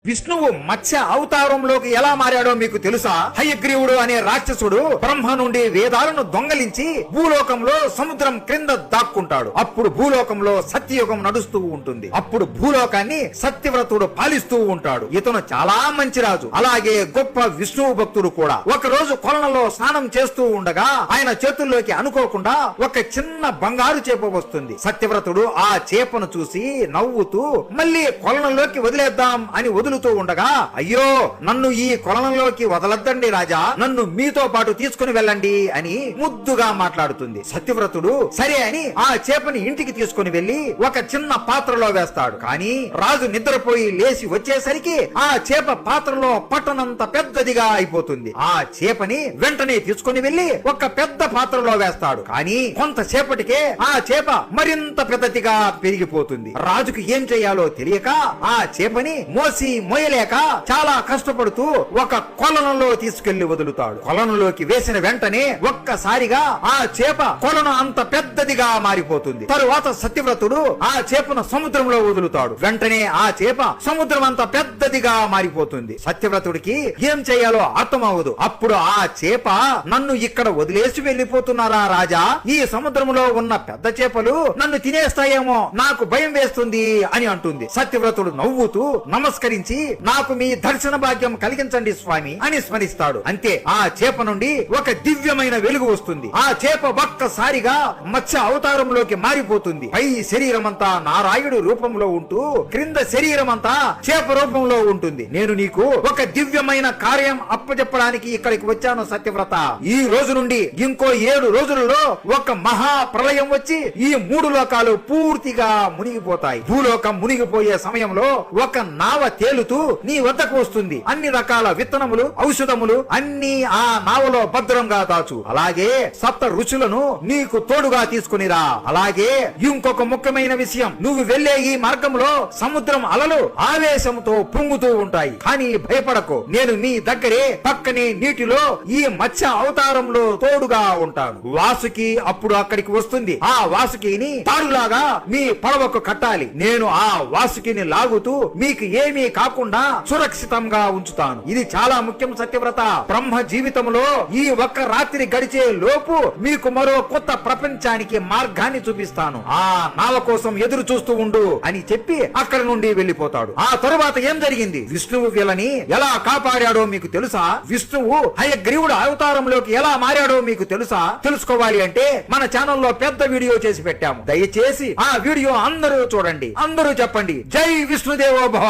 విష్ణువు మత్స్య అవతారంలోకి ఎలా మారాడో మీకు తెలుసా? హయగ్రీవుడు అనే రాక్షసుడు బ్రహ్మ నుండి వేదాలను దొంగలించి భూలోకంలో సముద్రం క్రింద దాక్కుంటాడు. అప్పుడు భూలోకంలో సత్యయుగం నడుస్తూ ఉంటుంది. అప్పుడు భూలోకాన్ని సత్యవ్రతుడు పాలిస్తూ ఉంటాడు. ఇతను చాలా మంచి రాజు, అలాగే గొప్ప విష్ణువు భక్తుడు కూడా. ఒక రోజు కొలనులో స్నానం చేస్తూ ఉండగా ఆయన చేతుల్లోకి అనుకోకుండా ఒక చిన్న బంగారు చేప వస్తుంది. సత్యవ్రతుడు ఆ చేపను చూసి నవ్వుతూ మళ్ళీ కొలనులోకి వదిలేద్దాం అని వదులుతూ ఉండగా, అయ్యో నన్ను ఈ కొలనులోకి వదలద్దండి రాజా, నన్ను మీతో పాటు తీసుకుని వెళ్ళండి అని ముద్దుగా మాట్లాడుతుంది. సత్యవ్రతుడు సరే అని ఆ చేపని ఇంటికి తీసుకుని వెళ్లి ఒక చిన్న పాత్రలో వేస్తాడు. కానీ రాజు నిద్రపోయి లేచి వచ్చేసరికి ఆ చేప పాత్రలో పట్టనంత పెద్దదిగా అయిపోతుంది. ఆ చేపని వెంటనే తీసుకుని వెళ్లి ఒక పెద్ద పాత్రలో వేస్తాడు. కానీ కొంతసేపటికే ఆ చేప మరింత పెద్దదిగా పెరిగిపోతుంది. రాజుకు ఏం చేయాలో తెలియక ఆ చేపని మోయలేక చాలా కష్టపడుతూ ఒక కొలనులో తీసుకెళ్లి వదులుతాడు. కొలనులోకి వేసిన వెంటనే ఒక్కసారిగా ఆ చేప కొలను అంత పెద్దదిగా మారిపోతుంది. తరువాత సత్యవ్రతుడు ఆ చేపను సముద్రంలో వదులుతాడు. వెంటనే ఆ చేప సముద్రం అంత పెద్దదిగా మారిపోతుంది. సత్యవ్రతుడికి ఏం చేయాలో అర్థమవదు. అప్పుడు ఆ చేప, నన్ను ఇక్కడ వదిలేసి వెళ్లిపోతున్నారా రాజా, ఈ సముద్రంలో ఉన్న పెద్ద చేపలు నన్ను తినేస్తాయేమో, నాకు భయం వేస్తుంది అని అంటుంది. సత్యవ్రతుడు నవ్వుతూ నమస్కరించి, నాకు మీ దర్శన భాగ్యం కలిగించండి స్వామి అని స్మరిస్తాడు. అంతే ఆ చేప నుండి ఒక దివ్యమైన వెలుగు వస్తుంది. ఆ చేప ఒక్కసారిగా మత్స్య అవతారంలోకి మారిపోతుంది. పై శరీరమంతా నారాయణుడు రూపంలో ఉంటూ క్రింద శరీరమంతా చేప రూపంలో ఉంటుంది. నేను నీకు ఒక దివ్యమైన కార్యం అప్పచెప్పడానికి ఇక్కడికి వచ్చాను సత్యవ్రత. ఈ రోజు నుండి ఇంకో 7 రోజులలో ఒక మహా ప్రళయం వచ్చి ఈ 3 లోకాలు పూర్తిగా మునిగిపోతాయి. భూలోకం మునిగిపోయే సమయంలో ఒక నావ తేలుతూ నీ వద్దకు వస్తుంది. అన్ని రకాల విత్తనములు, ఔషధములు అన్ని ఆ నావలో భద్రంగా దాచు. అలాగే సప్త రుచులను నీకు తోడుగా తీసుకునిరా. అలాగే ఇంకొక ముఖ్యమైన విషయం, నువ్వు వెళ్లే ఈ మార్గంలో సముద్రం అలలు ఆవేశంతో పొంగుతూ ఉంటాయి. కానీ భయపడకు, నేను నీ దగ్గరే పక్కనే నీటిలో ఈ మత్స్య అవతారంలో తోడుగా ఉంటాను. వాసుకి అప్పుడు అక్కడికి వస్తుంది. ఆ వాసుకిని తాడులాగా మీ పడవకు కట్టాలి. నేను ఆ వాసుకిని లాగుతూ మీకు ఏమీ కాకుండా సురక్షితంగా ఉంచుతాను. ఇది చాలా ముఖ్యం సత్యవ్రత. బ్రహ్మ జీవితంలో ఈ ఒక్క రాత్రి గడిచే లోపు మీకు మరో కొత్త ప్రపంచానికి మార్గాన్ని చూపిస్తాను. ఆ నావ కోసం ఎదురు చూస్తూ ఉండు అని చెప్పి అక్కడ నుండి వెళ్లిపోతాడు. ఆ తరువాత ఏం జరిగింది, విష్ణువు వీళ్ళని ఎలా కాపాడాడో మీకు తెలుసా? విష్ణువు హయగ్రీవుడు అవతారంలోకి ఎలా మారాడో మీకు తెలుసా? తెలుసుకోవాలి అంటే మన ఛానల్లో పెద్ద వీడియో చేసి పెట్టాము. దయచేసి ఆ వీడియో అందరూ చూడండి, అందరూ చెప్పండి జై విష్ణుదేవో భవ.